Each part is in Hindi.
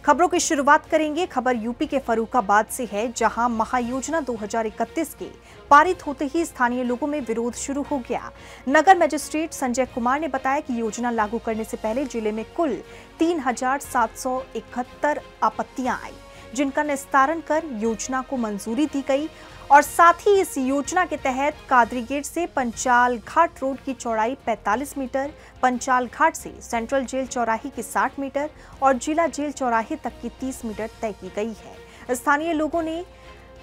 खबरों की शुरुआत करेंगे। खबर यूपी के फर्रुखाबाद से है, जहां महायोजना 2031 के पारित होते ही स्थानीय लोगों में विरोध शुरू हो गया। नगर मजिस्ट्रेट संजय कुमार ने बताया कि योजना लागू करने से पहले जिले में कुल 3771 आपत्तियां आई, जिनका निस्तारण कर योजना को मंजूरी दी गई और साथ ही इस योजना के तहत कादरी गेट से पंचाल घाट रोड की चौड़ाई 45 मीटर, पंचाल घाट से सेंट्रल जेल चौराहे की 60 मीटर और जिला जेल चौराहे तक की 30 मीटर तय की गई है। स्थानीय लोगों ने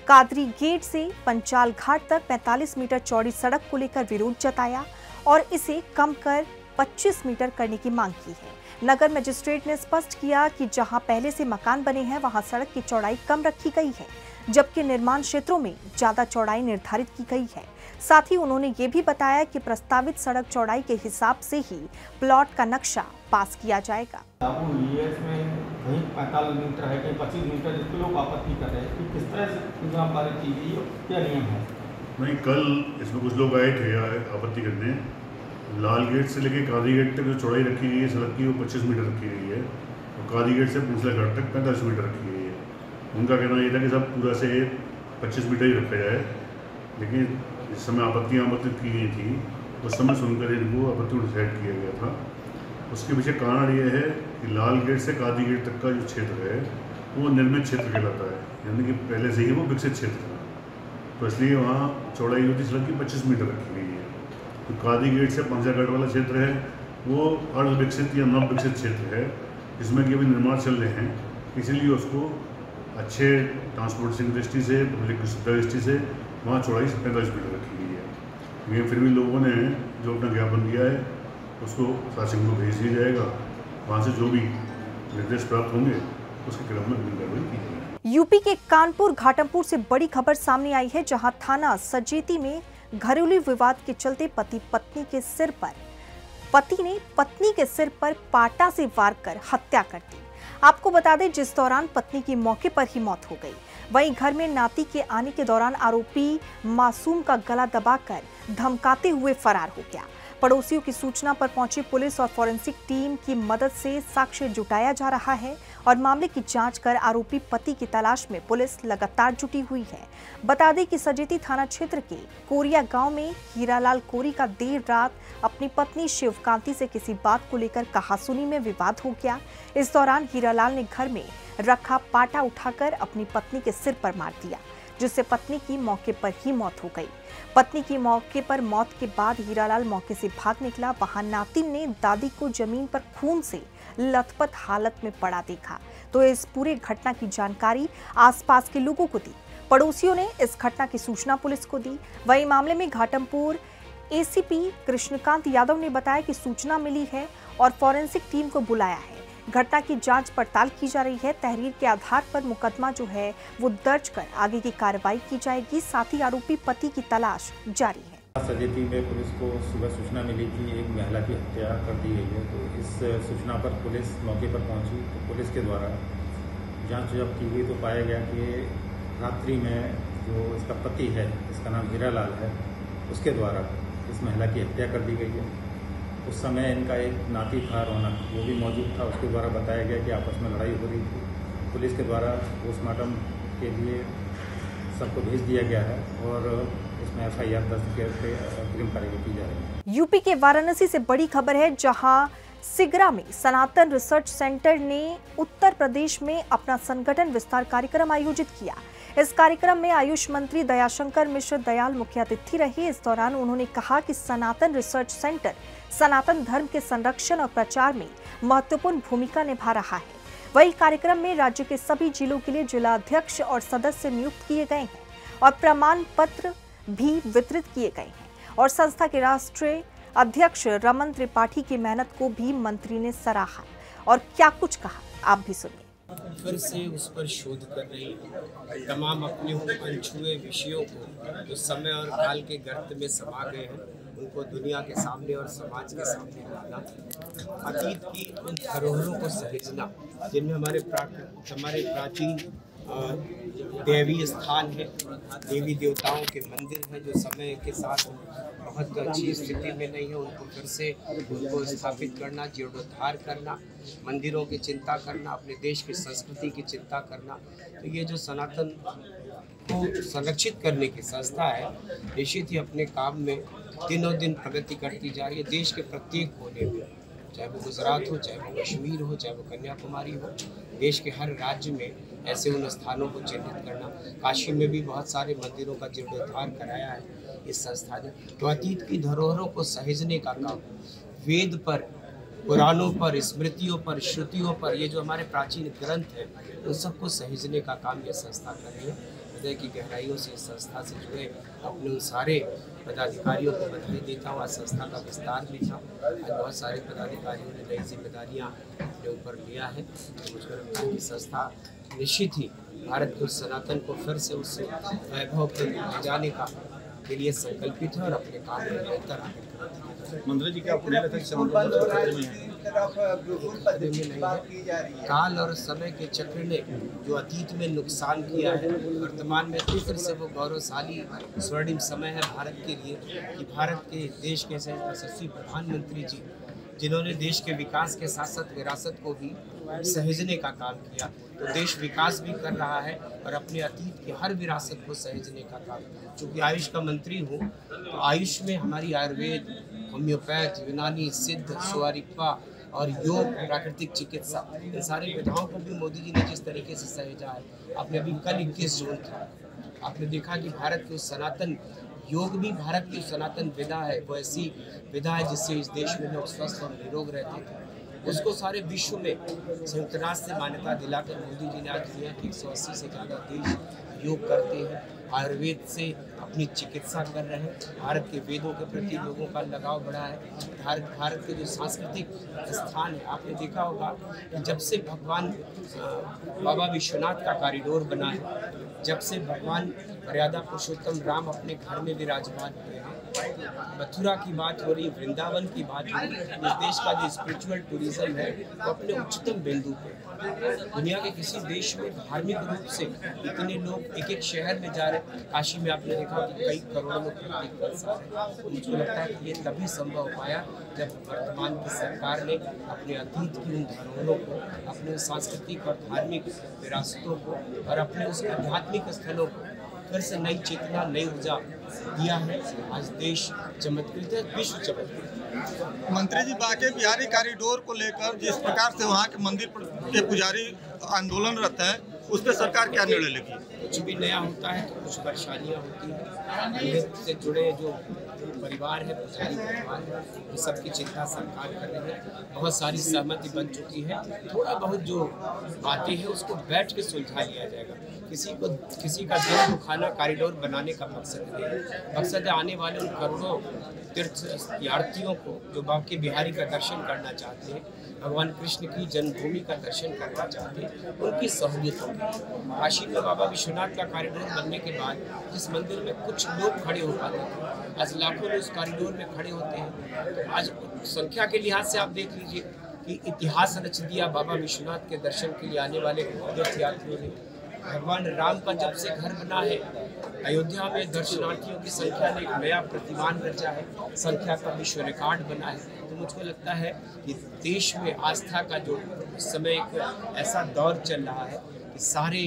कादरी गेट से पंचाल घाट तक 45 मीटर चौड़ी सड़क को लेकर विरोध जताया और इसे कम कर 25 मीटर करने की मांग की है। नगर मजिस्ट्रेट ने स्पष्ट किया कि जहां पहले से मकान बने हैं वहां सड़क की चौड़ाई कम रखी गई है, जबकि निर्माण क्षेत्रों में ज्यादा चौड़ाई निर्धारित की गई है। साथ ही उन्होंने ये भी बताया कि प्रस्तावित सड़क चौड़ाई के हिसाब से ही प्लॉट का नक्शा पास किया जाएगा। इसमें कहीं 45 मीटर है, कहीं 25 मीटर, जिसको लोग आपत्ति कर रहे हैं कि किस तरह से योजना पारित की गई, क्या नियम है? नहीं, कल इसमें कुछ लोग आए थे आपत्ति करने। लाल गेट से लेके कादरी गेट तक जो चौड़ाई रखी गई है सड़क की, वो 25 मीटर रखी गई है और कादरी गेट से पुंसला घाट तक 45 मीटर रखी गई है। उनका कहना ये था कि सब पूरा से 25 मीटर ही रखा जाए, लेकिन इस समय आपत्तियाँ आमंत्रित की गई थी, उस समय सुनकर इनको आपत्ति डिसाइड किया गया था। उसके पीछे कारण ये है कि लाल गेट से कादरी गेट तक का जो क्षेत्र है वो निर्मित क्षेत्र कहलाता है, यानी कि पहले से ही वो विकसित क्षेत्र था, तो इसलिए वहाँ चौड़ाई होती सड़क की 25 मीटर रखी गई है। तो कादरी गेट से पंचाघाट वाला क्षेत्र है वो अर्ध विकसित या नव विकसित क्षेत्र है, जिसमें कि अभी निर्माण चल रहे हैं, इसीलिए उसको अच्छे ट्रांसपोर्टेशन दृष्टि से, पब्लिक सुविधा दृष्टि से वहाँ चौड़ाई 45 मीटर रखी गई है। लेकिन फिर भी लोगों ने जो अपना ज्ञापन दिया है उसको शासन को भेज दिया जाएगा, वहाँ से जो भी निर्देश प्राप्त होंगे उसके क्रम में कार्रवाई की जाएगी। यूपी के कानपुर घाटमपुर से बड़ी खबर सामने आई है, जहां थाना सजेती में घरेलू विवाद के चलते पति ने पत्नी के सिर पर पाटा से वार कर हत्या कर दी। आपको बता दें, जिस दौरान पत्नी की मौके पर ही मौत हो गई, वहीं घर में नाती के आने के दौरान आरोपी मासूम का गला दबाकर धमकाते हुए फरार हो गया। पड़ोसियों की सूचना पर पहुंची पुलिस और फॉरेंसिक टीम की मदद से साक्ष्य जुटाया जा रहा है और मामले की जांच कर आरोपी पति की तलाश में पुलिस लगातार जुटी हुई है। बता दें कि सजेती थाना क्षेत्र के कोरिया गांव में हीरालाल कोरी का देर रात अपनी पत्नी शिवकांति से किसी बात को लेकर कहासुनी में विवाद हो गया। इस दौरान हीरालाल ने घर में रखा पाटा उठाकर अपनी पत्नी के सिर पर मार दिया, जिससे पत्नी की मौके पर ही मौत हो गई। पत्नी की मौके पर मौत के बाद हीरालाल मौके से भाग निकला। वहां नातिन ने दादी को जमीन पर खून से लथपथ हालत में पड़ा देखा, तो इस पूरे घटना की जानकारी आसपास के लोगों को दी। पड़ोसियों ने इस घटना की सूचना पुलिस को दी। वहीं मामले में घाटमपुर एसीपी कृष्णकांत यादव ने बताया कि सूचना मिली है और फॉरेंसिक टीम को बुलाया है। घटना की जांच पड़ताल की जा रही है। तहरीर के आधार पर मुकदमा जो है वो दर्ज कर आगे की कार्रवाई की जाएगी। साथ ही आरोपी पति की तलाश जारी है। सजेती में पुलिस को सुबह सूचना मिली कि एक महिला की हत्या कर दी गई है, तो इस सूचना पर पुलिस मौके पर पहुंची। तो पुलिस के द्वारा जांच जब की गई तो पाया गया कि रात्रि में जो इसका पति है, इसका नाम हीरालाल है, उसके द्वारा इस महिला की हत्या कर दी गई है। उस समय इनका एक नाती था रौनक, वो भी मौजूद था। उसके द्वारा बताया गया कि आपस में लड़ाई हो रही थी। पुलिस के द्वारा पोस्टमार्टम के लिए सबको भेज दिया गया है और इसमें FIR दर्ज करके अग्रिम कार्रवाई की जा रही है। यूपी के वाराणसी से बड़ी खबर है, जहां सिगरा में सनातन रिसर्च सेंटर ने उत्तर प्रदेश में अपना संगठन विस्तार कार्यक्रम आयोजित किया। इस कार्यक्रम में आयुष मंत्री दयाशंकर मिश्र दयाल मुख्य अतिथि रहे। इस दौरान उन्होंने कहा कि सनातन रिसर्च सेंटर सनातन धर्म के संरक्षण और प्रचार में महत्वपूर्ण भूमिका निभा रहा है। वही कार्यक्रम में राज्य के सभी जिलों के लिए जिला अध्यक्ष और सदस्य नियुक्त किए गए हैं और प्रमाण पत्र भी वितरित किए गए हैं और संस्था के राष्ट्रीय अध्यक्ष रमन त्रिपाठी की मेहनत को भी मंत्री ने सराहा और क्या कुछ कहा, आप भी सुनिए। फिर से उस पर शोध कर रही है। तमाम अपने अनछुए विषयों को जो समय और काल के गर्त में समा गए हैं, उनको दुनिया के सामने और समाज के सामने लाना, अतीत की उन धरोहरों को सहेजना जिनमें हमारे प्राचीन दैवीय स्थान है, देवी देवताओं के मंदिर हैं जो समय के साथ बहुत अच्छी स्थिति में नहीं है, उनको फिर से उनको स्थापित करना, जीर्णोद्धार करना, मंदिरों की चिंता करना, अपने देश की संस्कृति की चिंता करना। तो ये जो सनातन को संरक्षित करने की संस्था है, निश्चित ही अपने काम में दिनों दिन प्रगति करती जा रही है। देश के प्रत्येक कोने में, चाहे वो गुजरात हो, चाहे वो कश्मीर हो, चाहे वो कन्याकुमारी हो, देश के हर राज्य में ऐसे उन स्थानों को चिन्हित करना। काशी में भी बहुत सारे मंदिरों का जीर्णोद्धार कराया है इस संस्था ने। तो अतीत की धरोहरों को सहेजने का काम, वेद पर, पुराणों पर, स्मृतियों पर, श्रुतियों पर, ये जो हमारे प्राचीन ग्रंथ हैं, उन सबको सहेजने का काम ये संस्था कर रही है। हृदय की गहराइयों से इस संस्था से जुड़े अपने उन सारे पदाधिकारियों को बधाई देता हूँ। आज संस्था का विस्तार भी था, आज बहुत सारे पदाधिकारियों ने नई जिम्मेदारियाँ अपने ऊपर लिया है। तो मुझे लगता है कि संस्था निश्चित ही भारत के उस सनातन को फिर से उस वैभव पर ले जाने का के लिए संकल्पित है और अपने काम में बेहतर आगे। मंत्री जी, क्या पुण्य तक खतरे में है? काल और समय के चक्र ने जो अतीत में नुकसान किया है, वर्तमान में फिर से वो गौरवशाली स्वर्णिम समय है भारत के लिए कि भारत के देश के यशस्वी प्रधानमंत्री जी, जिन्होंने देश के विकास के साथ साथ विरासत को भी सहेजने का काम किया, तो देश विकास भी कर रहा है और अपने अतीत की हर विरासत को सहेजने का काम। चूँकि आयुष का मंत्री हूँ, तो आयुष में हमारी आयुर्वेद, होम्योपैथ, यूनानी, सिद्ध, सुआरिप्पा और योग, प्राकृतिक चिकित्सा, इन सारी विधाओं को भी मोदी जी ने जिस तरीके से सहेजा है। आपने अभी कल 21 जून था, आपने देखा कि भारत के उस सनातन योग भी भारत की सनातन विधा है, वो ऐसी विधा है जिससे इस देश में लोग स्वस्थ और निरोग रहते थे। उसको सारे विश्व में संयुक्त राष्ट्र से मान्यता दिलाकर मोदी जी ने आज दुनिया के 180 से ज़्यादा देश योग करते हैं, आयुर्वेद से अपनी चिकित्सा कर रहे हैं। भारत के वेदों के प्रति लोगों का लगाव बढ़ा है। भारत के जो सांस्कृतिक स्थान है, आपने देखा होगा कि जब से भगवान बाबा विश्वनाथ का कॉरिडोर बना है, जब से भगवान मर्यादा पुरुषोत्तम राम अपने घर में विराजमान हुए हैं, मथुरा की बात हो रही, वृंदावन की बात हो रही, इस देश का जो स्पिरिचुअल टूरिज्म है वो अपने उच्चतम बिंदु पे। दुनिया के किसी देश में धार्मिक रूप से इतने लोग एक एक शहर में जा रहे हैं। काशी में आपने देखा कि कई करोड़ों लोग प्रत्येक वर्ष आ रहे हैं। तो मुझे लगता है कि ये तभी संभव हो पाया जब वर्तमान की सरकार ने अपने अतीत की उन धरोहरों को, अपने सांस्कृतिक और धार्मिक विरासतों को और अपने उस आध्यात्मिक स्थलों को फिर से नई चेतना, नई ऊर्जा दिया है। आज देश चमत्कृत है, विश्व चमत्कृत। मंत्री जी, बांके बिहारी कॉरिडोर को लेकर जिस प्रकार से वहाँ के मंदिर के पुजारी आंदोलनरत है, उस पर सरकार क्या निर्णय लेगी? कुछ भी नया होता है तो कुछ परेशानियाँ होती हैं। मंदिर से जुड़े जो परिवार है, पुजारी परिवार है, वो सबकी चिंता सरकार कर रही है। बहुत सारी सहमति बन चुकी है। थोड़ा बहुत जो बातें हैं उसको बैठ के सुलझा लिया जाएगा। किसी का दिल दुखाना कॉरिडोर बनाने का मकसद नहीं है। मकसद है आने वाले उन करोड़ों तीर्थ यात्रियों को जो बांके बिहारी का दर्शन करना चाहते हैं, भगवान कृष्ण की जन्मभूमि का दर्शन करना चाहते हैं, उनकी सहूलियत होगी। काशी में बाबा विश्वनाथ का कॉरिडोर बनने के बाद जिस मंदिर में कुछ लोग खड़े हो पाते थे, आज लाखों लोग उस कॉरिडोर में खड़े होते हैं। तो आज संख्या के लिहाज से आप देख लीजिए कि इतिहास रच दिया बाबा विश्वनाथ के दर्शन के लिए आने वाले तीर्थयात्रियों ने। भगवान राम का जब से घर बना है, अयोध्या में दर्शनार्थियों की संख्या ने एक नया प्रतिमान रचा है, संख्या का विश्व रिकॉर्ड बना है। तो मुझको लगता है कि देश में आस्था का जो इस समय एक ऐसा दौर चल रहा है कि सारे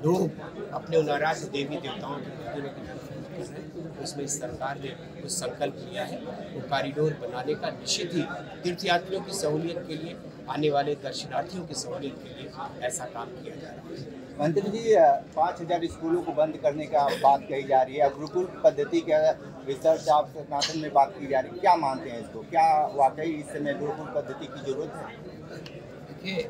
लोग अपने उन आराध्य देवी देवताओं के मंदिरों की तरफ फोकस है। उसमें इस सरकार ने कुछ संकल्प लिया है, वो कॉरिडोर बनाने का। निश्चित ही तीर्थयात्रियों की सहूलियत के लिए, आने वाले दर्शनार्थियों की सहूलियत के लिए ऐसा काम किया जा रहा है। मंत्री जी, 5000 स्कूलों को बंद करने का बात कही जा रही है, गुरुकुल पद्धति के रिसर्च आप सनातन में बात की जा रही है, क्या मानते हैं इसको? क्या वाकई इस समय गुरुकुल पद्धति की जरूरत है? देखिए,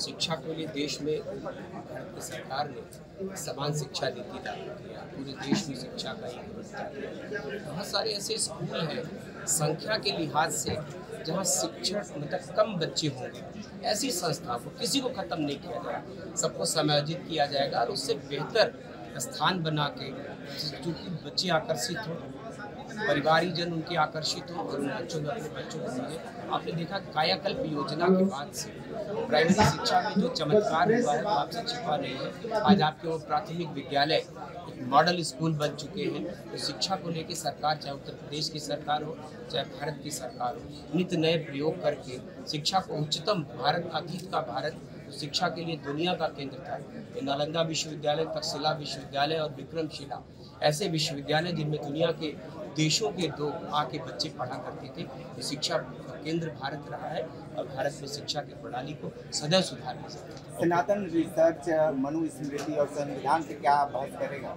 शिक्षा के लिए देश में भारत की सरकार ने समान शिक्षा नीति लागू किया। पूरे देश में शिक्षा का एक बहुत सारे ऐसे स्कूल हैं संख्या के लिहाज से जहाँ शिक्षण मतलब कम बच्चे होंगे, ऐसी संस्था को किसी को ख़त्म नहीं किया जाएगा, सबको समायोजित किया जाएगा और उससे बेहतर स्थान बना के चूँकि बच्चे आकर्षित हों, परिवारीजन उनके आकर्षित हो और उन बच्चों में अपने बच्चों को मिले। आपने देखा कायाकल्प योजना के बाद से प्राइमरी शिक्षा में जो चमत्कार हुआ है वो आपसे छिपा नहीं है। आज आपके वो प्राथमिक विद्यालय मॉडल स्कूल बन चुके हैं। तो शिक्षा को लेकर सरकार, चाहे उत्तर प्रदेश की सरकार हो चाहे भारत की सरकार हो, नित नए प्रयोग करके शिक्षा को उच्चतम भारत, अतीत का भारत शिक्षा के लिए दुनिया का केंद्र था। ये नालंदा विश्वविद्यालय, तक्षशिला विश्वविद्यालय और विक्रमशिला ऐसे विश्वविद्यालय जिनमें दुनिया के देशों के लोग आके बच्चे पढ़ा करते थे। ये शिक्षा केंद्र भारत रहा है और भारत में शिक्षा की प्रणाली को सदैव सुधारना चाहिए। सनातन रिसर्च मनुस्मृति और संविधान से क्या बहस करेगा?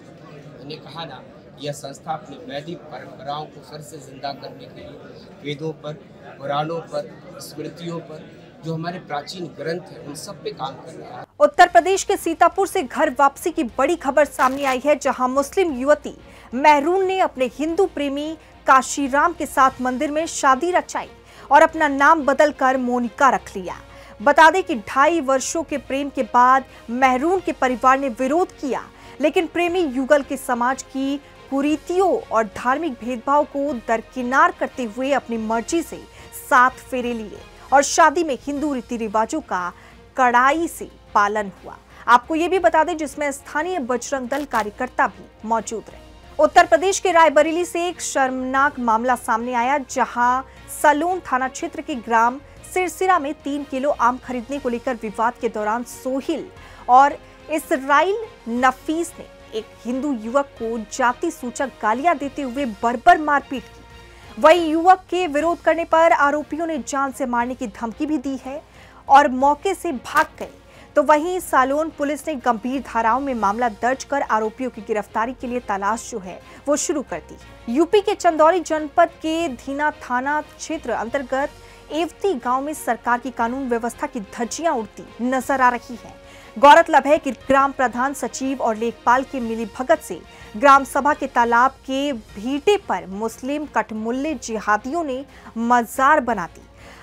मैंने कहा ना, यह संस्था अपने वैदिक परंपराओं को फिर से जिंदा करने के लिए वेदों पर, पुराणों पर, स्मृतियों पर, जो हमारे प्राचीन ग्रंथ हैं उन सब पे काम कर रहा है। उत्तर प्रदेश के सीतापुर से घर वापसी की बड़ी खबर सामने आई है, जहां मुस्लिम युवती महरून ने अपने हिंदू प्रेमी काशीराम के साथ मंदिर में शादी रचाई और अपना नाम बदलकर मोनिका रख लिया। बता दें कि 2.5 वर्षों के प्रेम के बाद महरून के परिवार ने विरोध किया, लेकिन प्रेमी युगल के समाज की कुरीतियों और धार्मिक भेदभाव को दरकिनार करते हुए अपनी मर्जी से 7 फेरे लिए और शादी में हिंदू रीति रिवाजों का कड़ाई से पालन हुआ। आपको ये भी बता दें, जिसमें स्थानीय बजरंग दल कार्यकर्ता भी मौजूद रहे। उत्तर प्रदेश के रायबरेली से एक शर्मनाक मामला सामने आया, जहां सलोन थाना क्षेत्र के ग्राम सिरसिरा में 3 किलो आम खरीदने को लेकर विवाद के दौरान सोहिल और इसराइल नफीस ने एक हिंदू युवक को जाति सूचक गालियां देते हुए बर्बर मारपीट की। वहीं युवक के विरोध करने पर आरोपियों ने जान से मारने की धमकी भी दी है और मौके से भाग गए। तो वहीं सालोन पुलिस ने गंभीर धाराओं में मामला दर्ज कर आरोपियों की गिरफ्तारी के लिए तलाश जो है वो शुरू कर दी है। यूपी के चंदौली जनपद के धीना थाना क्षेत्र अंतर्गत एवती गांव में सरकार की कानून व्यवस्था की धज्जियां उड़ती नजर आ रही हैं। गौरतलब है कि ग्राम प्रधान, सचिव और लेखपाल के मिलीभगत से ग्राम सभा के तालाब के भीटे पर मुस्लिम कठमुल्ले जिहादियों ने मजार बना दी।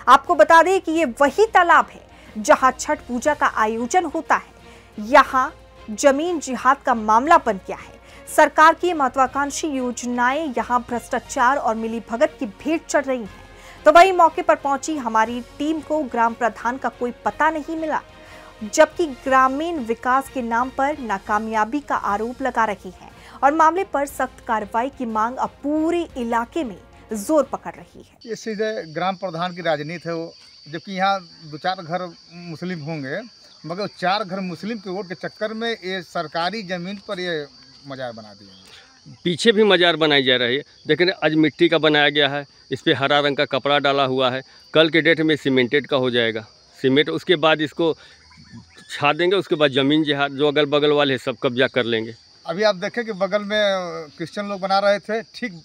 आपको बता दें कि ये वही तालाब है जहां छठ पूजा का आयोजन होता है। यहां जमीन जिहाद का मामला बन गया है। सरकार की महत्वाकांक्षी योजनाएं यहां भ्रष्टाचार और मिलीभगत की भेंट चढ़ रही हैं। तो वही मौके पर पहुंची हमारी टीम को ग्राम प्रधान का कोई पता नहीं मिला, जबकि ग्रामीण विकास के नाम पर नाकामयाबी का आरोप लगा रही है और मामले पर सख्त कार्रवाई की मांग अब पूरे इलाके में जोर पकड़ रही है। ये सीधे ग्राम प्रधान की राजनीति है वो, जबकि यहाँ 2-4 घर मुस्लिम होंगे, मगर 4 घर मुस्लिम के वोट के चक्कर में ये सरकारी ज़मीन पर ये मजार बना दिए। पीछे भी मजार बनाई जा रही है। देखिए, आज मिट्टी का बनाया गया है, इस पर हरा रंग का कपड़ा डाला हुआ है। कल के डेट में सीमेंटेड का हो जाएगा, सीमेंट। उसके बाद इसको छा देंगे, उसके बाद ज़मीन जिहाद जो अगल बगल वाले सब कब्जा कर लेंगे। अभी आप देखें कि बगल में क्रिश्चियन लोग बना रहे थे, ठीक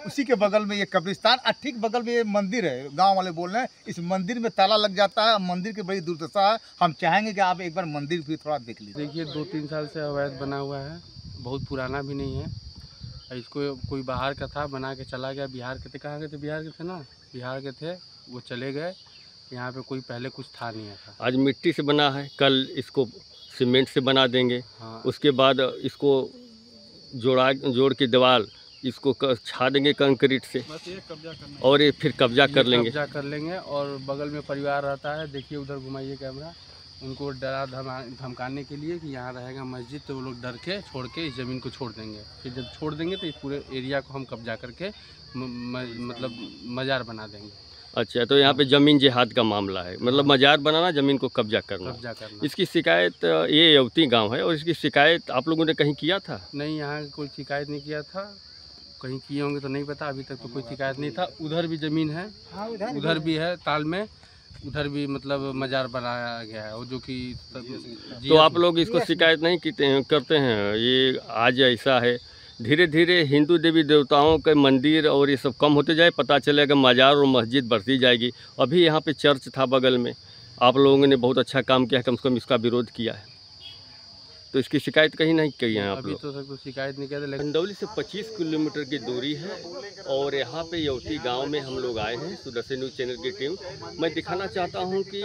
उसी के बगल में ये कब्रिस्तान और ठीक बगल में ये मंदिर है। गांव वाले बोल रहे हैं इस मंदिर में ताला लग जाता है, मंदिर की बड़ी दुर्दशा है। हम चाहेंगे कि आप एक बार मंदिर भी थोड़ा देख लीजिए। देखिए, 2-3 साल से अवैध बना हुआ है, बहुत पुराना भी नहीं है। इसको कोई बाहर का था, बना के चला गया। बिहार के थे, कहाँ के थे? बिहार के थे ना, बिहार के थे, वो चले गए। यहाँ पे कोई पहले कुछ था नहीं ऐसा। आज मिट्टी से बना है, कल इसको सीमेंट से बना देंगे। हाँ। उसके बाद इसको जोड़ के दीवार इसको छा देंगे कंक्रीट से, बस ये कब्जा करना और ये फिर कब्जा कर लेंगे। और बगल में परिवार रहता है, देखिए उधर घुमाइए कैमरा, उनको डरा धमकाने के लिए कि यहाँ रहेगा मस्जिद, तो वो लोग डर के छोड़ के इस ज़मीन को छोड़ देंगे। फिर जब छोड़ देंगे तो इस पूरे एरिया को हम कब्जा करके मतलब मजार बना देंगे। अच्छा, तो यहाँ पे ज़मीन जिहाद का मामला है, मतलब मजार बनाना, ज़मीन को कब्जा करना। इसकी शिकायत ये एवती गांव है और इसकी शिकायत आप लोगों ने कहीं किया था? नहीं, यहाँ कोई शिकायत नहीं किया था। कहीं किए होंगे तो नहीं पता, अभी तक तो कोई शिकायत नहीं था। उधर भी ज़मीन है, उधर भी है ताल में, उधर भी मतलब मजार बनाया गया है, जो कि तो आप लोग इसको शिकायत नहीं करते हैं? ये आज ऐसा है, धीरे धीरे हिंदू देवी देवताओं के मंदिर और ये सब कम होते जाए, पता चलेगा मजार और मस्जिद बढ़ती जाएगी। अभी यहाँ पे चर्च था बगल में, आप लोगों ने बहुत अच्छा काम किया, कम से कम इसका विरोध किया है। तो इसकी शिकायत कहीं नहीं की है आप अभी लोग? तो सर कोई शिकायत नहीं किया। चंदौली से 25 किलोमीटर की दूरी है और यहाँ पे यवती गांव में हम लोग आए हैं, सुदर्शन न्यूज़ चैनल की टीम। मैं दिखाना चाहता हूँ कि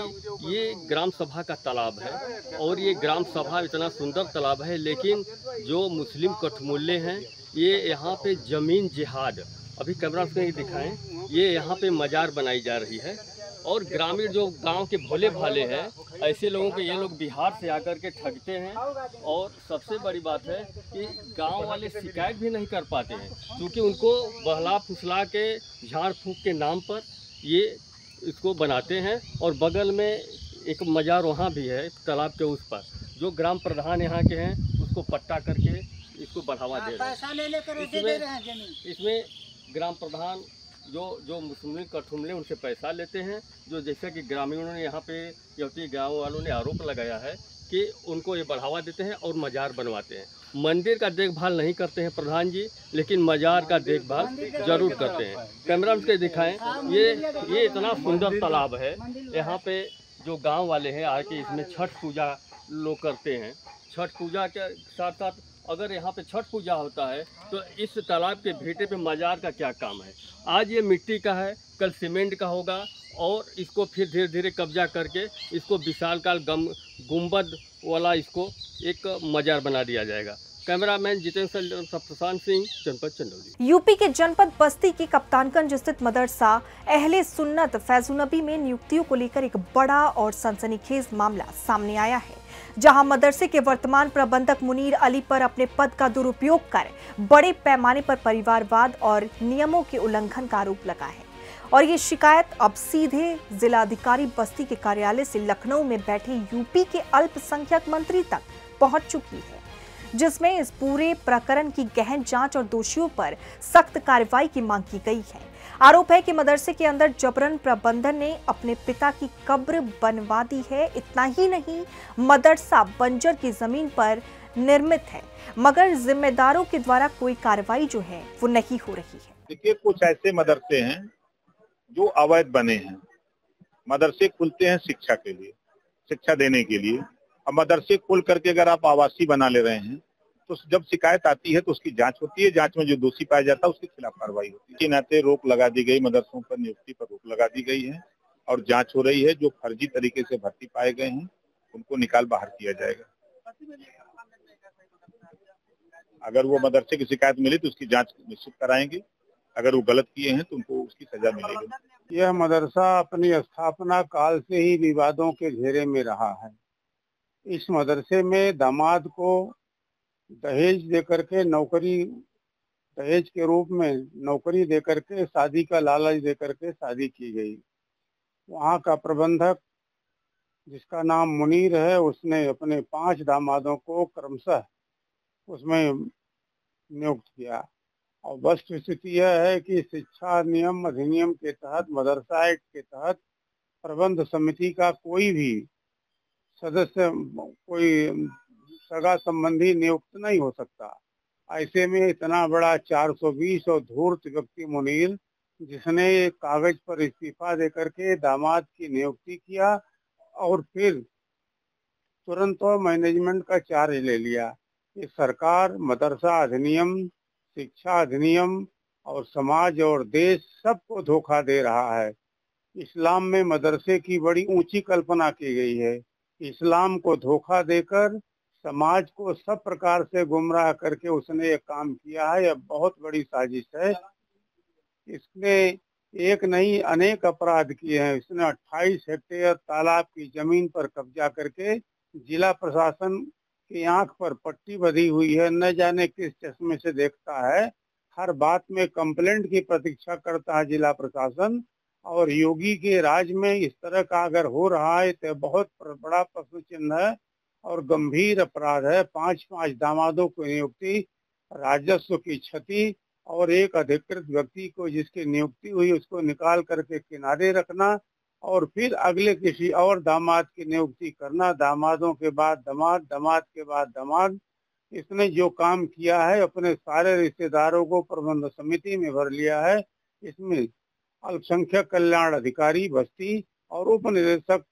ये ग्राम सभा का तालाब है और ये ग्राम सभा इतना सुंदर तालाब है, लेकिन जो मुस्लिम कठमुल्ले हैं ये यहाँ पे ज़मीन जिहाद, अभी कैमरा से दिखाएं, ये यहाँ पे मजार बनाई जा रही है और ग्रामीण जो गांव के भोले भाले हैं, ऐसे लोगों को ये लोग बिहार से आकर के ठगते हैं। और सबसे बड़ी बात है कि गांव वाले शिकायत भी नहीं कर पाते हैं, क्योंकि उनको बहला फुसला के झाड़ फूंक के नाम पर ये इसको बनाते हैं। और बगल में एक मज़ार वहाँ भी है तालाब के उस पर, जो ग्राम प्रधान यहाँ के हैं उसको पट्टा करके इसको बढ़ावा दे रहे हैं। इसमें ग्राम प्रधान जो मुस्लिम कठुमले उनसे पैसा लेते हैं, जो जैसा कि ग्रामीणों ने यहाँ पे यवती गाँव वालों ने आरोप लगाया है कि उनको ये बढ़ावा देते हैं और मज़ार बनवाते हैं। मंदिर का देखभाल नहीं करते हैं प्रधान जी, लेकिन मज़ार का देखभाल जरूर करते हैं। कैमरा में दिखाएं, ये इतना सुंदर तालाब है। यहाँ पे जो गांव वाले हैं आके इसमें छठ पूजा लोग करते हैं। छठ पूजा के साथ साथ अगर यहाँ पे छठ पूजा होता है तो इस तालाब के भेटे पे मज़ार का क्या काम है। आज ये मिट्टी का है, कल सीमेंट का होगा और इसको फिर धीरे धीरे कब्जा करके इसको विशालकाय गुंबद वाला इसको एक मज़ार बना दिया जाएगा। कैमरामैन जितेंद्र प्रशांत सिंह, जनपद चंदौली। यूपी के जनपद बस्ती के कप्तानगंज स्थित मदरसा अहले सुन्नत फैजुलनबी में नियुक्तियों को लेकर एक बड़ा और सनसनीखेज मामला सामने आया है, जहां मदरसे के वर्तमान प्रबंधक मुनीर अली पर अपने पद का दुरुपयोग कर बड़े पैमाने पर परिवारवाद और नियमों के उल्लंघन का आरोप लगा है। और ये शिकायत अब सीधे जिलाधिकारी बस्ती के कार्यालय से लखनऊ में बैठे यूपी के अल्पसंख्यक मंत्री तक पहुंच चुकी है, जिसमें इस पूरे प्रकरण की गहन जांच और दोषियों पर सख्त कार्रवाई की मांग की गई है। आरोप है कि मदरसे के अंदर जबरन प्रबंधन ने अपने पिता की कब्र बनवा दी है। इतना ही नहीं, मदरसा बंजर की जमीन पर निर्मित है, मगर जिम्मेदारों के द्वारा कोई कार्रवाई जो है वो नहीं हो रही है। देखिए, कुछ ऐसे मदरसे हैं जो अवैध बने हैं। मदरसे खुलते हैं शिक्षा के लिए, शिक्षा देने के लिए। अब मदरसे खोल करके अगर आप आवासीय बना ले रहे हैं तो जब शिकायत आती है तो उसकी जांच होती है। जांच में जो दोषी पाया जाता है उसके खिलाफ कार्रवाई होती है। के नाते रोक लगा दी गई, मदरसों पर नियुक्ति पर रोक लगा दी गई है और जांच हो रही है। जो फर्जी तरीके से भर्ती पाए गए हैं उनको निकाल बाहर किया जाएगा। अगर वो मदरसे की शिकायत मिली तो उसकी जांच निश्चित कराएंगे। अगर वो गलत किए हैं तो उनको उसकी सजा मिलेगी। यह मदरसा अपनी स्थापना काल से ही विवादों के घेरे में रहा है। इस मदरसे में दामाद को दहेज देकर के दहेज के रूप में नौकरी देकर के शादी का लालच देकर के शादी की गई। वहाँ का प्रबंधक जिसका नाम मुनीर है, उसने अपने 5 दामादों को क्रमशः उसमें नियुक्त किया। और वस्तु स्थिति यह है कि शिक्षा नियम अधिनियम के तहत, मदरसा एक्ट के तहत प्रबंध समिति का कोई भी सदस्य, कोई सगा संबंधी नियुक्त नहीं हो सकता। ऐसे में इतना बड़ा 420 और धूर्त व्यक्ति मुनीर, जिसने कागज पर इस्तीफा देकर के दामाद की नियुक्ति किया और फिर तुरंत मैनेजमेंट का चार्ज ले लिया। ये सरकार मदरसा अधिनियम, शिक्षा अधिनियम और समाज और देश सबको धोखा दे रहा है। इस्लाम में मदरसे की बड़ी ऊंची कल्पना की गई है। इस्लाम को धोखा देकर समाज को सब प्रकार से गुमराह करके उसने ये काम किया है। यह बहुत बड़ी साजिश है। इसने एक नहीं अनेक अपराध किए हैं। इसने 28 हेक्टेयर तालाब की जमीन पर कब्जा करके जिला प्रशासन की आंख पर पट्टी बंधी हुई है। न जाने किस चश्मे से देखता है। हर बात में कंप्लेंट की प्रतीक्षा करता है जिला प्रशासन। और योगी के राज में इस तरह का अगर हो रहा है तो बहुत बड़ा प्रश्न चिन्ह है और गंभीर अपराध है। 5 दामादों की नियुक्ति, राजस्व की क्षति और एक अधिकृत व्यक्ति को जिसकी नियुक्ति हुई उसको निकाल करके किनारे रखना और फिर अगले किसी और दामाद की नियुक्ति करना। दामादों के बाद दामाद, दामाद के बाद दामाद। इसने जो काम किया है अपने सारे रिश्तेदारों को प्रबंध समिति में भर लिया है। इसमें अल्पसंख्यक कल्याण अधिकारी बस्ती और उप निदेशक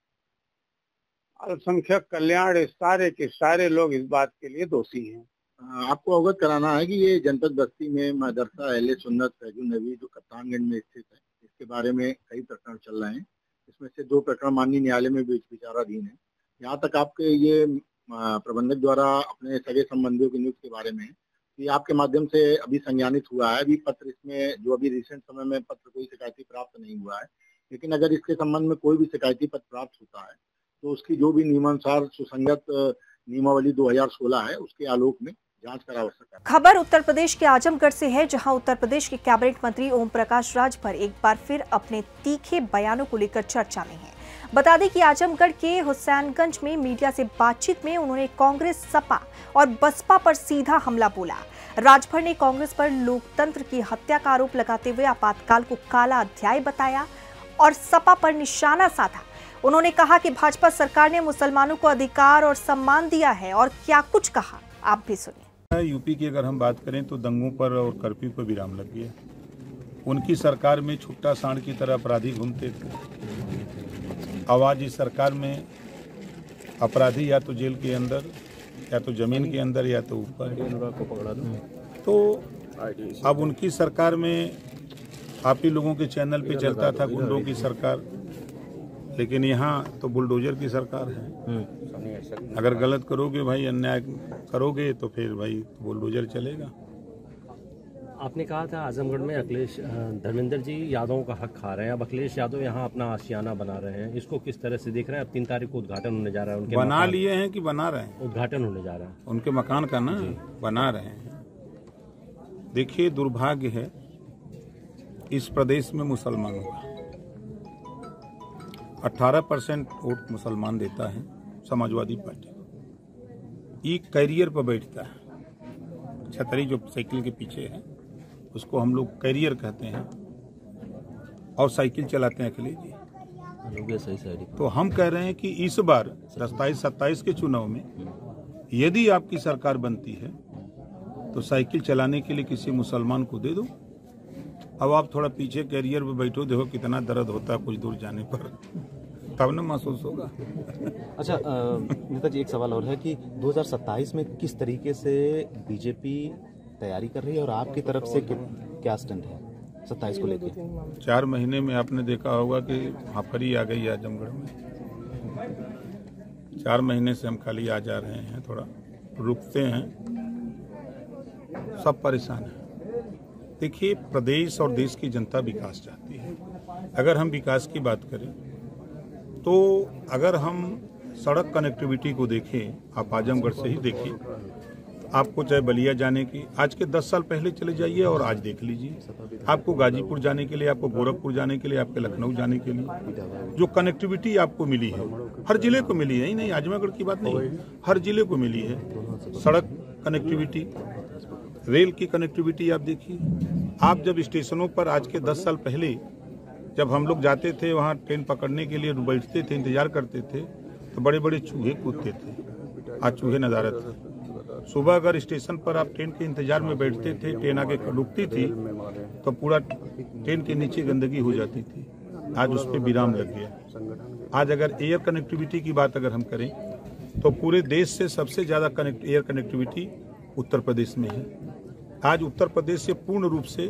अल्पसंख्यक कल्याण, सारे के सारे लोग इस बात के लिए दोषी हैं। आपको अवगत कराना है कि ये जनपद बस्ती में मदरसा अहले सुन्नत फैजुलनबी जो कप्तानगंज में स्थित है, इसके बारे में कई प्रकरण चल रहे हैं। इसमें से 2 प्रकरण माननीय न्यायालय में विचाराधीन है। यहाँ तक आपके ये प्रबंधक द्वारा अपने सगे संबंधियों की नियुक्ति के बारे में कि आपके माध्यम से अभी संज्ञानित हुआ है। अभी पत्र इसमें जो अभी रिसेंट समय में पत्र कोई शिकायती प्राप्त नहीं हुआ है। लेकिन अगर इसके संबंध में कोई भी शिकायती पत्र प्राप्त होता है तो उसकी जो भी नियमानुसार सुसंगत नियमावली 2016 है उसके आलोक में जांच करा सकता है। खबर उत्तर प्रदेश के आजमगढ़ से है, जहां उत्तर प्रदेश के कैबिनेट मंत्री ओम प्रकाश राजभर एक बार फिर अपने तीखे बयानों को लेकर चर्चा में हैं। बता दें कि आजमगढ़ के हुसैनगंज में मीडिया से बातचीत में उन्होंने कांग्रेस, सपा और बसपा पर सीधा हमला बोला। राजभर ने कांग्रेस पर लोकतंत्र की हत्या का आरोप लगाते हुए आपातकाल को काला अध्याय बताया और सपा पर निशाना साधा। उन्होंने कहा कि भाजपा सरकार ने मुसलमानों को अधिकार और सम्मान दिया है और क्या कुछ कहा, आप भी सुनिए। यूपी की अगर हम बात करें तो दंगों पर और कर्फ्यू पर विराम लग गया। उनकी सरकार में छुट्टा सांड की तरह अपराधी घूमते थे। आवाज इस सरकार में अपराधी या तो जेल के अंदर या तो जमीन के अंदर या तो ऊपर। तो अब उनकी सरकार में आप ही लोगों के चैनल पे चलता था गुंडों की सरकार, लेकिन यहाँ तो बुलडोजर की सरकार है। अगर गलत करोगे भाई, अन्याय करोगे तो फिर भाई बुलडोजर चलेगा। आपने कहा था आजमगढ़ में अखिलेश धर्मेंद्र जी यादवों का हक खा रहे हैं, अब अखिलेश यादव यहाँ अपना आशियाना बना रहे हैं, इसको किस तरह से देख रहे हैं? अब 3 तारीख को उद्घाटन होने जा रहा है, उनके बना लिए हैं कि बना रहे हैं? उद्घाटन होने जा रहा है उनके मकान का ना, बना रहे हैं। देखिए, दुर्भाग्य है इस प्रदेश में मुसलमानों का 18% वोट मुसलमान देता है समाजवादी पार्टी। ये कैरियर पर बैठता है, छतरी जो साइकिल के पीछे है उसको हम लोग कैरियर कहते हैं, और साइकिल चलाते हैं अखिलेश जी। तो हम कह रहे हैं कि इस बार 27-27 के चुनाव में यदि आपकी सरकार बनती है तो साइकिल चलाने के लिए किसी मुसलमान को दे दो। अब आप थोड़ा पीछे कैरियर पे बैठो, देखो कितना दर्द होता है कुछ दूर जाने पर, तब न महसूस होगा। अच्छा नेता जी, एक सवाल और है कि 2027 में किस तरीके से बीजेपी तैयारी कर रही है और आपकी तरफ से क्या स्टैंड है 27 को लेकर? 4 महीने में आपने देखा होगा कि हाफरी आ गई आजमगढ़ में। 4 महीने से हम खाली आ जा रहे हैं, थोड़ा रुकते हैं, सब परेशान है। देखिए, प्रदेश और देश की जनता विकास चाहती है। अगर हम विकास की बात करें तो अगर हम सड़क कनेक्टिविटी को देखें, आप आजमगढ़ से ही देखिए, आपको चाहे बलिया जाने की आज के 10 साल पहले चले जाइए और आज देख लीजिए, आपको गाजीपुर जाने के लिए, आपको गोरखपुर जाने के लिए, आपके लखनऊ जाने के लिए जो कनेक्टिविटी आपको मिली है, हर जिले को मिली है, नहीं आजमगढ़ की बात नहीं, हर जिले को मिली है। सड़क कनेक्टिविटी, रेल की कनेक्टिविटी आप देखिए। आप जब स्टेशनों पर आज के 10 साल पहले जब हम लोग जाते थे वहाँ ट्रेन पकड़ने के लिए बैठते थे, इंतजार करते थे, तो बड़े बड़े चूहे कूदते थे। आज चूहे नज़ारत है। सुबह अगर स्टेशन पर आप ट्रेन के इंतजार में बैठते थे, ट्रेन आगे रुकती थी तो पूरा ट्रेन के नीचे गंदगी हो जाती थी। आज उस पर विराम लग गया। आज अगर एयर कनेक्टिविटी की बात अगर हम करें तो पूरे देश से सबसे ज़्यादा एयर कनेक्टिविटी उत्तर प्रदेश में है। आज उत्तर प्रदेश से पूर्ण रूप से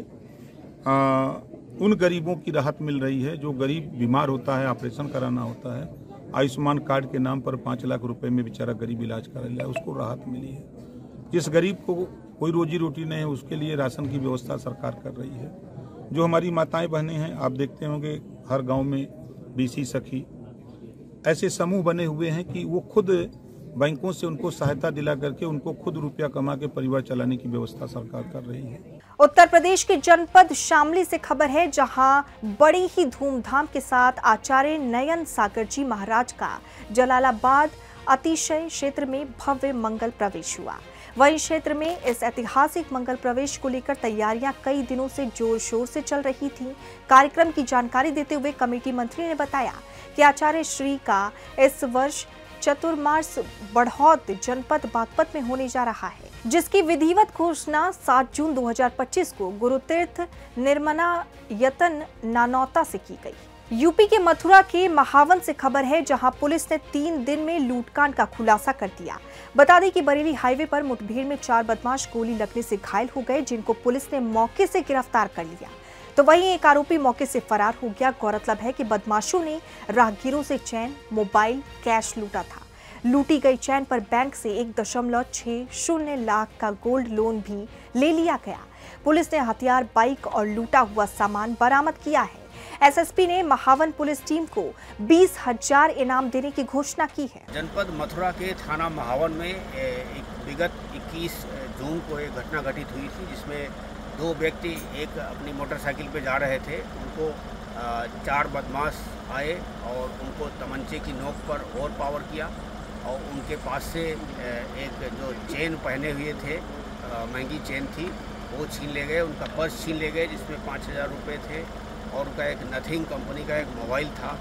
उन गरीबों की राहत मिल रही है जो गरीब बीमार होता है, ऑपरेशन कराना होता है, आयुष्मान कार्ड के नाम पर 5 लाख रुपए में बेचारा गरीब इलाज करा लिया, उसको राहत मिली है। जिस गरीब को कोई रोजी रोटी नहीं है उसके लिए राशन की व्यवस्था सरकार कर रही है। जो हमारी माताएं बहनें हैं, आप देखते होंगे हर गांव में बीसी सखी ऐसे समूह बने हुए हैं कि वो खुद बैंकों से उनको सहायता दिला करके उनको खुद रुपया कमा के परिवार चलाने की व्यवस्था सरकार कर रही है। उत्तर प्रदेश के जनपद शामली से खबर है, जहां बड़ी ही धूमधाम के साथ आचार्य नयन सागर जी महाराज का जलालाबाद अतिशय क्षेत्र में भव्य मंगल प्रवेश हुआ। वहीं क्षेत्र में इस ऐतिहासिक मंगल प्रवेश को लेकर तैयारियां कई दिनों से जोर शोर से चल रही थी। कार्यक्रम की जानकारी देते हुए कमेटी मंत्री ने बताया कि आचार्य श्री का इस वर्ष चतुर्मास बढ़ौत जनपद बागपत में होने जा रहा है, जिसकी विधिवत घोषणा 7 जून 2025 को गुरुतीर्थ निर्मना यतन नानौता से की गई। यूपी के मथुरा के महावन से खबर है, जहां पुलिस ने 3 दिन में लूटकांड का खुलासा कर दिया। बता दें कि बरेली हाईवे पर मुठभेड़ में 4 बदमाश गोली लगने से घायल हो गए, जिनको पुलिस ने मौके से गिरफ्तार कर लिया। तो वहीं एक आरोपी मौके से फरार हो गया। गौरतलब है कि बदमाशों ने राहगीरों से चैन, मोबाइल, कैश लूटा था। लूटी गई चैन पर बैंक से 1.60 लाख का गोल्ड लोन भी ले लिया गया। पुलिस ने हथियार, बाइक और लूटा हुआ सामान बरामद किया है। एसएसपी ने महावन पुलिस टीम को 20,000 इनाम देने की घोषणा की है। जनपद मथुरा के थाना महावन में विगत 21 जून को एक घटना घटित हुई थी, जिसमें 2 व्यक्ति एक अपनी मोटरसाइकिल पे जा रहे थे। उनको 4 बदमाश आए और उनको तमंचे की नोक पर ओवर पावर किया और उनके पास से एक जो चेन पहने हुए थे, महंगी चेन थी, वो छीन ले गए। उनका पर्स छीन ले गए जिसमें 5,000 रुपये थे और उनका एक नथिंग कंपनी का एक मोबाइल था,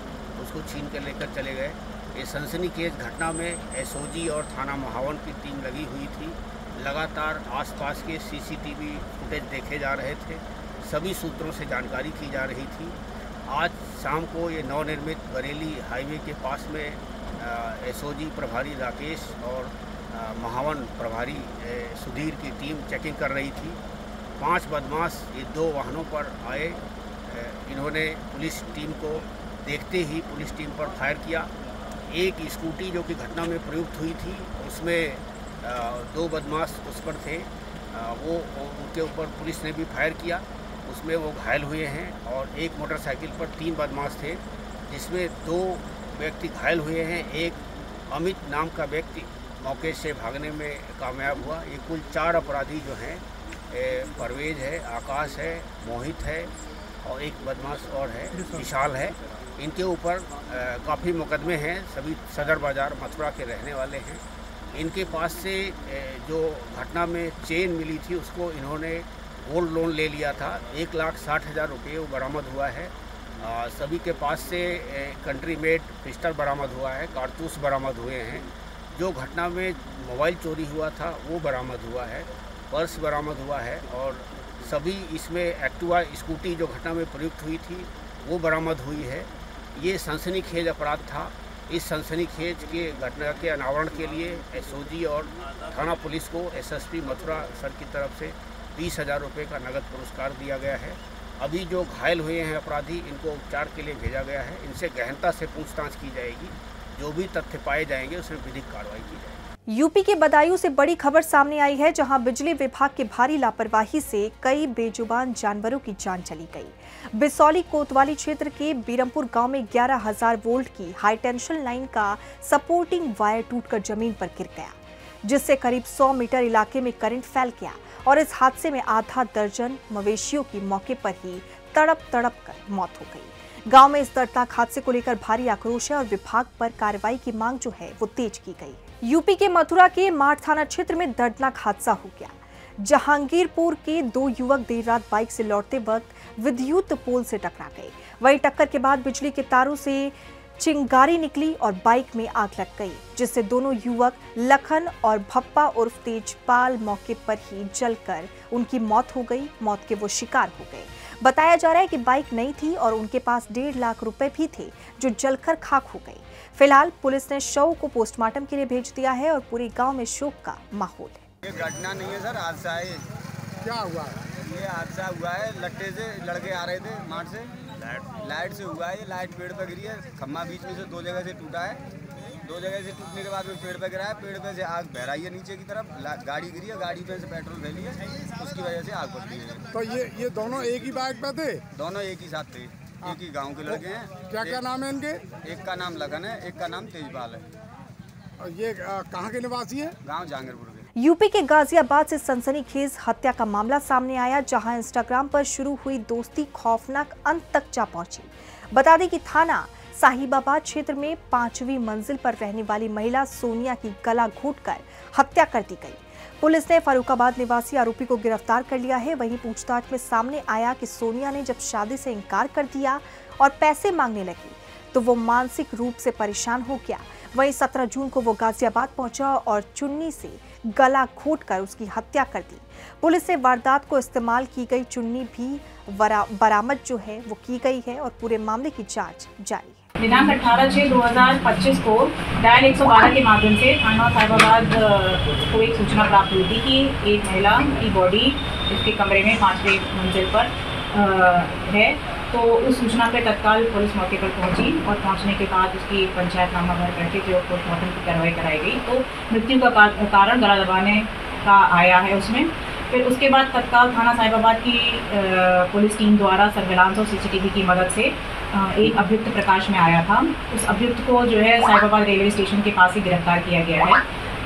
उसको छीन कर लेकर चले गए। ये सनसनीखेज घटना में एसओजी और थाना महावन की टीम लगी हुई थी। लगातार आसपास के सीसीटीवी फुटेज देखे जा रहे थे, सभी सूत्रों से जानकारी की जा रही थी। आज शाम को ये नवनिर्मित बरेली हाईवे के पास में एसओजी प्रभारी राकेश और महावन प्रभारी सुधीर की टीम चेकिंग कर रही थी। 5 बदमाश ये 2 वाहनों पर आए। इन्होंने पुलिस टीम को देखते ही पुलिस टीम पर फायर किया। एक स्कूटी जो कि घटना में प्रयुक्त हुई थी, उसमें 2 बदमाश उस पर थे, वो उनके ऊपर पुलिस ने भी फायर किया, उसमें वो घायल हुए हैं। और एक मोटरसाइकिल पर 3 बदमाश थे, जिसमें 2 व्यक्ति घायल हुए हैं। एक अमित नाम का व्यक्ति मौके से भागने में कामयाब हुआ। ये कुल 4 अपराधी जो हैं, परवेज है, आकाश है, मोहित है और एक बदमाश और है, विशाल है। इनके ऊपर काफ़ी मुकदमे हैं, सभी सदर बाज़ार मथुरा के रहने वाले हैं। इनके पास से जो घटना में चेन मिली थी, उसको इन्होंने गोल्ड लोन ले लिया था। 1,60,000 रुपये वो बरामद हुआ है। सभी के पास से कंट्री मेड पिस्टल बरामद हुआ है, कारतूस बरामद हुए हैं। जो घटना में मोबाइल चोरी हुआ था वो बरामद हुआ है, पर्स बरामद हुआ है और सभी इसमें एक्टिवा स्कूटी जो घटना में प्रयुक्त हुई थी वो बरामद हुई है। ये सनसनीखेज अपराध था। इस सनसनीखेज के घटना के अनावरण के लिए एसओजी और थाना पुलिस को एसएसपी मथुरा सर की तरफ से 20,000 रुपये का नगद पुरस्कार दिया गया है। अभी जो घायल हुए हैं अपराधी, इनको उपचार के लिए भेजा गया है। इनसे गहनता से पूछताछ की जाएगी। जो भी तथ्य पाए जाएंगे उसमें विधिक कार्रवाई की जाएगी। यूपी के बदायूं से बड़ी खबर सामने आई है, जहां बिजली विभाग की भारी लापरवाही से कई बेजुबान जानवरों की जान चली गई। बिसौली कोतवाली क्षेत्र के बीरमपुर गांव में 11,000 वोल्ट की हाई टेंशन लाइन का सपोर्टिंग वायर टूटकर जमीन पर गिर गया, जिससे करीब 100 मीटर इलाके में करंट फैल गया और इस हादसे में आधा दर्जन मवेशियों की मौके पर ही तड़प कर मौत हो गई। गांव में इस दर्दनाक हादसे को लेकर भारी आक्रोश है और विभाग पर कार्रवाई की मांग जो है वो तेज की गई। यूपी के मथुरा के माठ थाना क्षेत्र में दर्दनाक हादसा हो गया। जहांगीरपुर के 2 युवक देर रात बाइक से लौटते वक्त विद्युत पोल से टकरा गए। वहीं टक्कर के बाद बिजली के तारों से चिंगारी निकली और बाइक में आग लग गई, जिससे दोनों युवक लखन और भप्पा उर्फ तेजपाल मौके पर ही जलकर उनकी मौत हो गई। मौत के वो शिकार हो गए। बताया जा रहा है कि बाइक नई थी और उनके पास 1.5 लाख रुपए भी थे, जो जलकर खाक हो गई। फिलहाल पुलिस ने शव को पोस्टमार्टम के लिए भेज दिया है और पूरे गांव में शोक का माहौल है। ये घटना नहीं है सर, हादसा है। क्या हुआ? ये हादसा हुआ है, लट्टे से लड़के आ रहे थे माठ से, लाइट से हुआ है। ये लाइट पेड़ पर गिरी है, खम्मा बीच में से 2 जगह से टूटा है। 2 जगह से टूटने के बाद में पेड़ पे गिरा है। पेड़ पे से आग बह रही है नीचे की तरफ, गाड़ी गिरी है, गाड़ी पे से पेट्रोल फैली है, उसकी वजह से आग पकड़ी है। तो ये दोनों एक ही बाइक पे थे? दोनों एक ही साथ थे, एक ही गांव के लड़के हैं। क्या क्या नाम है इनके? एक का नाम लखन है, एक का नाम तेजपाल है। और ये कहाँ के निवासी है? गाँव जहांगीरपुर के। यूपी के गाजियाबाद से सनसनीखेज हत्या का मामला सामने आया, जहां इंस्टाग्राम पर शुरू हुई दोस्ती खौफनाक अंत तक जा पहुंची। बता दें कि थाना साहिबाबाद क्षेत्र में 5वीं मंजिल पर रहने वाली महिला सोनिया की गला घोंटकर हत्या कर दी गई। पुलिस ने फरुखाबाद निवासी आरोपी को गिरफ्तार कर लिया है। वहीं पूछताछ में सामने आया कि सोनिया ने जब शादी से इनकार कर दिया और पैसे मांगने लगी तो वो मानसिक रूप से परेशान हो गया। वहीं 17 जून को वो गाजियाबाद पहुंचा और चुन्नी से गला घोंटकर उसकी हत्या कर दी। पुलिस ने वारदात को इस्तेमाल की गई चुन्नी भी बरामद जो है वो की गई है और पूरे मामले की जांच जारी है। दिनांक 18/6/2025 को डायल 112 के माध्यम से थाना साहिबाबाद को एक सूचना प्राप्त हुई थी कि एक महिला की बॉडी इसके कमरे में 5वीं मंजिल पर है। तो उस सूचना पर तत्काल पुलिस मौके पर पहुंची और पहुंचने के बाद उसकी पंचायतनामा भर करके जो पोस्टमार्टम की कार्रवाई कराई गई। तो मृत्यु का कारण गला दबाने का आया है उसमें। फिर उसके बाद तत्काल थाना साहिबाबाद की पुलिस टीम द्वारा सर्विलांस और CCTV की मदद से एक अभियुक्त प्रकाश में आया था। उस अभियुक्त को जो है साहिबाबाद रेलवे स्टेशन के पास ही गिरफ्तार किया गया है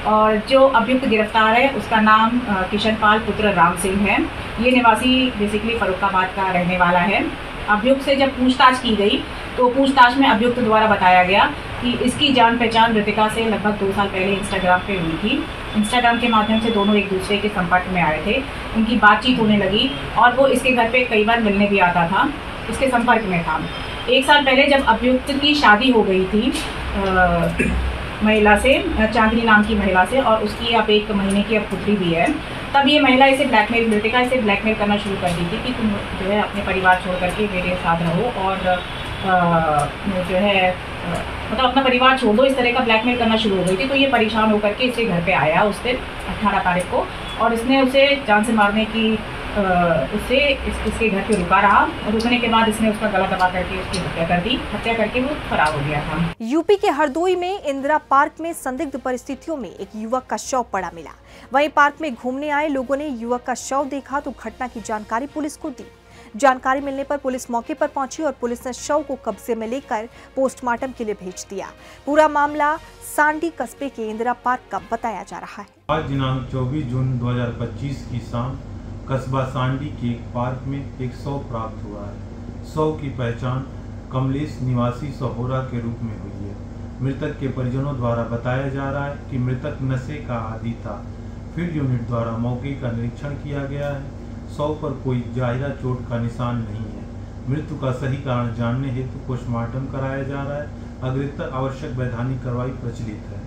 और जो अभियुक्त गिरफ्तार है उसका नाम किशन पाल पुत्र राम सिंह है। ये निवासी बेसिकली फरुखाबाद का रहने वाला है। अभियुक्त से जब पूछताछ की गई तो पूछताछ में अभियुक्त द्वारा बताया गया कि इसकी जान पहचान मृतिका से लगभग 2 साल पहले इंस्टाग्राम पे हुई थी। इंस्टाग्राम के माध्यम से दोनों एक दूसरे के संपर्क में आए थे, उनकी बातचीत होने लगी और वो इसके घर पे कई बार मिलने भी आता था, उसके संपर्क में था। 1 साल पहले जब अभियुक्त की शादी हो गई थी महिला से, चांदनी नाम की महिला से, और उसकी अब 1 महीने की अब पुत्री भी है, तब ये महिला इसे मृतिका इसे ब्लैकमेल करना शुरू कर दी थी कि तुम जो है अपने परिवार छोड़ करके मेरे साथ रहो और जो है मतलब अपना परिवार छोड़ दो, इस तरह का ब्लैकमेल करना शुरू हो गई थी। तो ये परेशान होकर के इसके घर पे आया उस दिन 18 तारीख को और इसने उसे जान से मारने की उससे इसके घर पे रुका रहा और रुकने के बाद इसने उसका गला दबा करके उसकी हत्या कर दी। हत्या करके वो फरार हो गया था। यूपी के हरदोई में इंदिरा पार्क में संदिग्ध परिस्थितियों में एक युवक का शव पड़ा मिला। वहीं पार्क में घूमने आए लोगों ने युवक का शव देखा तो घटना की जानकारी पुलिस को दी। जानकारी मिलने पर पुलिस मौके पर पहुंची और पुलिस ने शव को कब्जे में लेकर पोस्टमार्टम के लिए भेज दिया। पूरा मामला सांडी कस्बे के इंदिरा पार्क का बताया जा रहा है। आज दिनांक 24 जून 2025 की शाम कस्बा सांडी के एक पार्क में एक शव प्राप्त हुआ है। शव की पहचान कमलेश निवासी सहोरा के रूप में हुई है। मृतक के परिजनों द्वारा बताया जा रहा है कि मृतक नशे का आदी था। फील्ड यूनिट द्वारा मौके का निरीक्षण किया गया है। शव पर कोई जाहिरा चोट का निशान नहीं है। मृत्यु का सही कारण जानने हेतु पोस्टमार्टम कराया जा रहा है। अग्रितर आवश्यक वैधानिक कार्रवाई प्रचलित है।